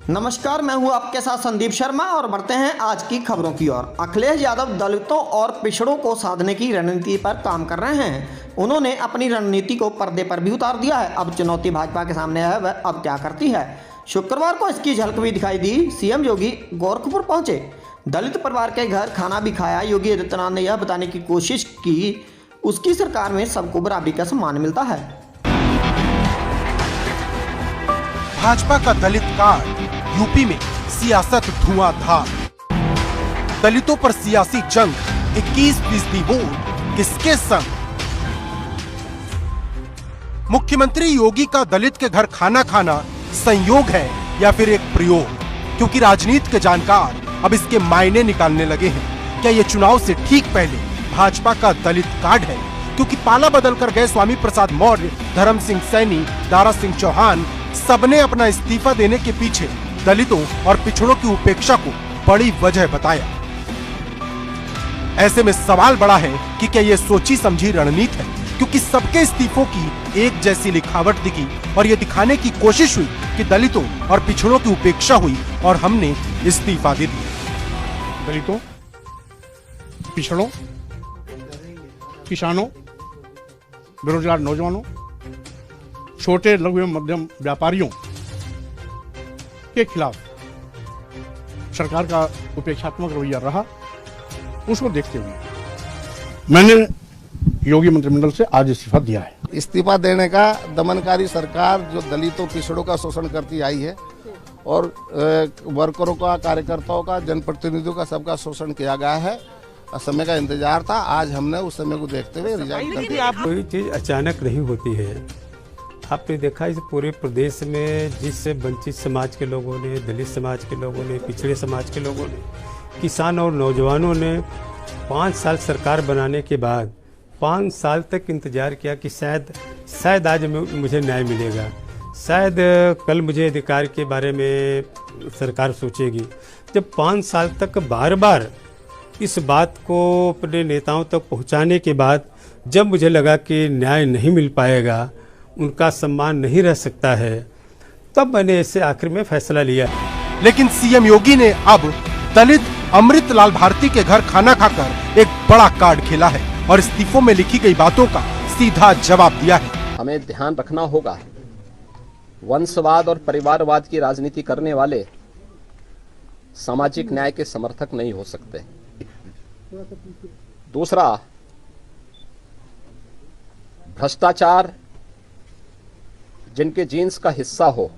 नमस्कार, मैं हूं आपके साथ संदीप शर्मा और बढ़ते हैं आज की खबरों की ओर। अखिलेश यादव दलितों और पिछड़ों को साधने की रणनीति पर काम कर रहे हैं। उन्होंने अपनी रणनीति को पर्दे पर भी उतार दिया है। अब चुनौती भाजपा के सामने है, वह अब क्या करती है। शुक्रवार को इसकी झलक भी दिखाई दी। सीएम योगी गोरखपुर पहुंचे, दलित परिवार के घर खाना भी खाया। योगी आदित्यनाथ ने यह बताने की कोशिश की उसकी सरकार में सबको बराबरी का सम्मान मिलता है। भाजपा का दलित कार्ड, यूपी में सियासत धुआंधार। दलितों पर सियासी जंग, 21% वोट किसके संग। मुख्यमंत्री योगी का दलित के घर खाना खाना संयोग है या फिर एक प्रयोग, क्योंकि राजनीति के जानकार अब इसके मायने निकालने लगे हैं। क्या ये चुनाव से ठीक पहले भाजपा का दलित कार्ड है? क्योंकि पाला बदल कर गए स्वामी प्रसाद मौर्य, धर्म सिंह सैनी, दारा सिंह चौहान, सबने अपना इस्तीफा देने के पीछे दलितों और पिछड़ों की उपेक्षा को बड़ी वजह बताया। ऐसे में सवाल बड़ा है कि क्या ये सोची समझी रणनीति है? क्योंकि सबके इस्तीफों की एक जैसी लिखावट दिखी और ये दिखाने की कोशिश हुई कि दलितों और पिछड़ों की उपेक्षा हुई और हमने इस्तीफा दे दिया। दलितों, पिछड़ों, किसानों, बेरोजगार नौजवानों, छोटे लघु एवं मध्यम व्यापारियों के खिलाफ सरकार का उपेक्षात्मक रवैया रहा, उसको देखते हुए मैंने योगी मंत्रिमंडल से आज इस्तीफा दिया है। इस्तीफा देने का दमनकारी सरकार जो दलितों पिछड़ों का शोषण करती आई है और वर्करों का, कार्यकर्ताओं का, जनप्रतिनिधियों का सबका शोषण किया गया है। समय का इंतजार था, आज हमने उस समय को देखते हुए रिजाइन कर दिया। कोई चीज अचानक नहीं होती है। आपने देखा इस पूरे प्रदेश में जिस वंचित समाज के लोगों ने, दलित समाज के लोगों ने, पिछड़े समाज के लोगों ने, किसान और नौजवानों ने 5 साल सरकार बनाने के बाद 5 साल तक इंतजार किया कि शायद आज मुझे न्याय मिलेगा, शायद कल मुझे अधिकार के बारे में सरकार सोचेगी। जब 5 साल तक बार बार इस बात को अपने नेताओं तक पहुंचाने के बाद जब मुझे लगा कि न्याय नहीं मिल पाएगा, उनका सम्मान नहीं रह सकता है, तब मैंने इससे आखिर में फैसला लिया। लेकिन सीएम योगी ने अब दलित अमृतलाल भारती के घर खाना खाकर एक बड़ा कार्ड खेला है और इस्तीफों में लिखी गई बातों का सीधा जवाब दिया है। हमें ध्यान रखना होगा, वंशवाद और परिवारवाद की राजनीति करने वाले सामाजिक न्याय के समर्थक नहीं हो सकते। दूसरा, भ्रष्टाचार जिनके जीन्स का हिस्सा हो,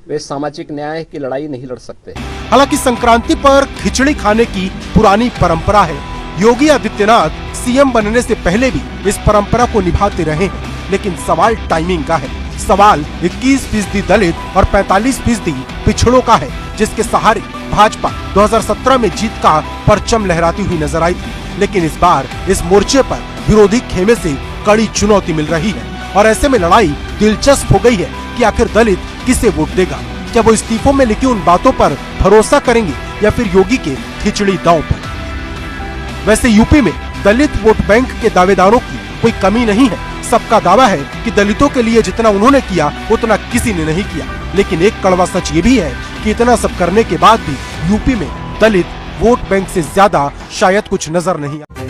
वे सामाजिक न्याय की लड़ाई नहीं लड़ सकते। हालांकि संक्रांति पर खिचड़ी खाने की पुरानी परंपरा है। योगी आदित्यनाथ सीएम बनने से पहले भी इस परंपरा को निभाते रहे हैं, लेकिन सवाल टाइमिंग का है। सवाल 21% दलित और 45% पिछड़ों का है, जिसके सहारे भाजपा 2017 में जीत का परचम लहराती हुई नजर आई थी। लेकिन इस बार इस मोर्चे पर विरोधी खेमे से कड़ी चुनौती मिल रही है और ऐसे में लड़ाई दिलचस्प हो गई है कि आखिर दलित किसे वोट देगा। क्या वो इस्तीफों में लिखी उन बातों पर भरोसा करेंगे या फिर योगी के खिचड़ी दांव पर। वैसे यूपी में दलित वोट बैंक के दावेदारों की कोई कमी नहीं है। सबका दावा है कि दलितों के लिए जितना उन्होंने किया उतना किसी ने नहीं किया। लेकिन एक कड़वा सच ये भी है कि इतना सब करने के बाद भी यूपी में दलित वोट बैंक से ज्यादा शायद कुछ नजर नहीं आता।